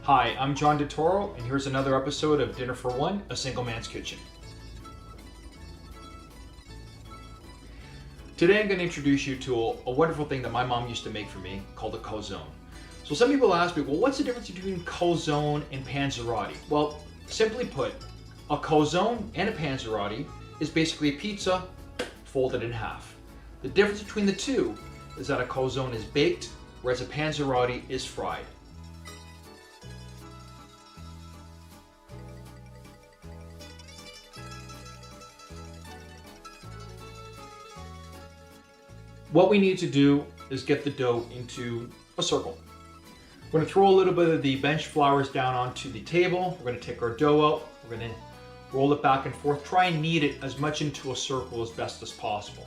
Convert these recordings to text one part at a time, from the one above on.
Hi, I'm John DeToro, and here's another episode of Dinner for One, a Single Man's Kitchen. Today I'm going to introduce you to a wonderful thing that my mom used to make for me called a calzone. So some people ask me, well, what's the difference between calzone and panzerotti? Well, simply put, a calzone and a panzerotti is basically a pizza folded in half. The difference between the two is that a calzone is baked, whereas a panzerotti is fried. What we need to do is get the dough into a circle. We're going to throw a little bit of the bench flours down onto the table. We're going to take our dough out. We're going to roll it back and forth. Try and knead it as much into a circle as best as possible.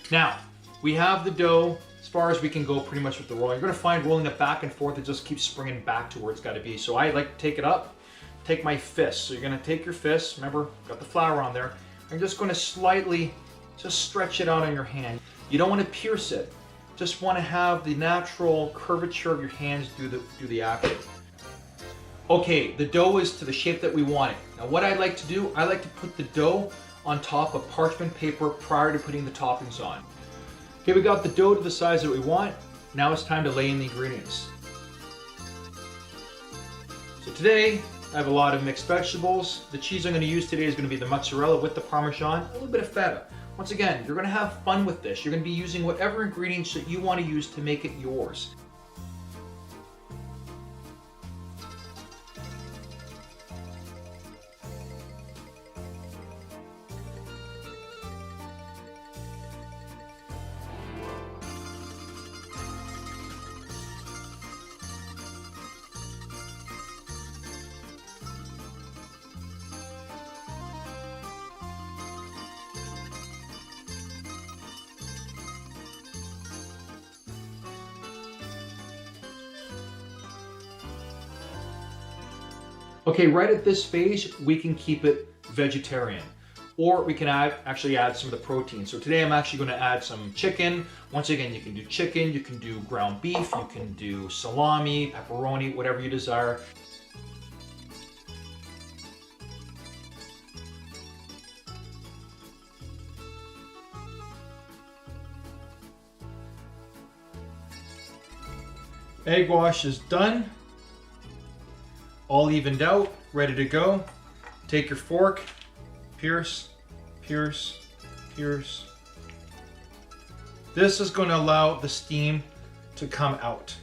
Now, we have the dough as far as we can go pretty much with the rolling. You're going to find rolling it back and forth, it just keeps springing back to where it's got to be. So I like to take it up, take my fist. So you're going to take your fist, remember, got the flour on there. I'm just going to slightly just stretch it out on your hand. You don't want to pierce it. Just want to have the natural curvature of your hands do the action. Okay, the dough is to the shape that we want it. Now what I like to do, I like to put the dough on top of parchment paper prior to putting the toppings on. Okay, we got the dough to the size that we want. Now it's time to lay in the ingredients. So today, I have a lot of mixed vegetables. The cheese I'm going to use today is going to be the mozzarella with the Parmesan, a little bit of feta. Once again, you're going to have fun with this. You're going to be using whatever ingredients that you want to use to make it yours. Okay, right at this phase, we can keep it vegetarian, or we can actually add some of the protein. So today I'm actually going to add some chicken. Once again, you can do chicken, you can do ground beef, you can do salami, pepperoni, whatever you desire. Egg wash is done. All evened out, ready to go. Take your fork, pierce, pierce, pierce. This is going to allow the steam to come out.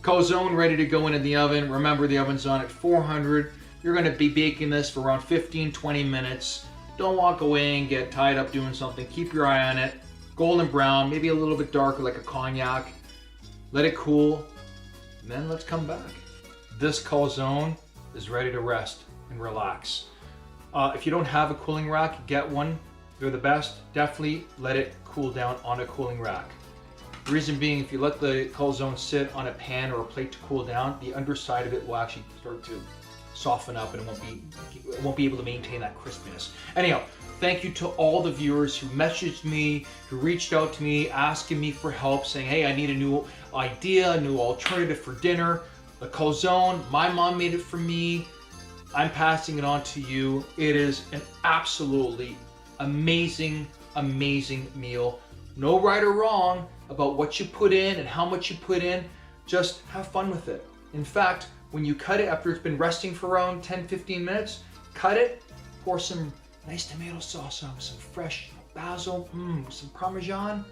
Calzone ready to go into the oven. Remember, the oven's on at 400. You're going to be baking this for around 15-20 minutes. Don't walk away and get tied up doing something. Keep your eye on it. Golden brown, maybe a little bit darker like a cognac. Let it cool, and then let's come back. This calzone is ready to rest and relax. If you don't have a cooling rack, get one. They're the best. Definitely let it cool down on a cooling rack. The reason being, if you let the calzone sit on a pan or a plate to cool down, the underside of it will actually start to soften up and it won't be able to maintain that crispiness. Anyhow, thank you to all the viewers who messaged me, who reached out to me, asking me for help, saying, hey, I need a new idea, a new alternative for dinner. The calzone, my mom made it for me. I'm passing it on to you. It is an absolutely amazing, amazing meal. No right or wrong about what you put in and how much you put in. Just have fun with it. In fact, when you cut it after it's been resting for around 10-15 minutes, cut it, pour some nice tomato sauce on with some fresh basil, some Parmesan.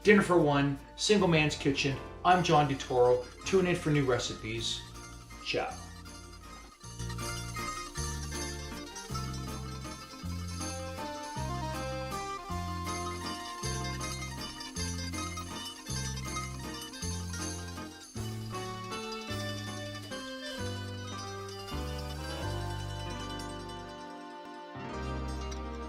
Dinner for One, Single Man's Kitchen. I'm John DeToro. Tune in for new recipes. Ciao.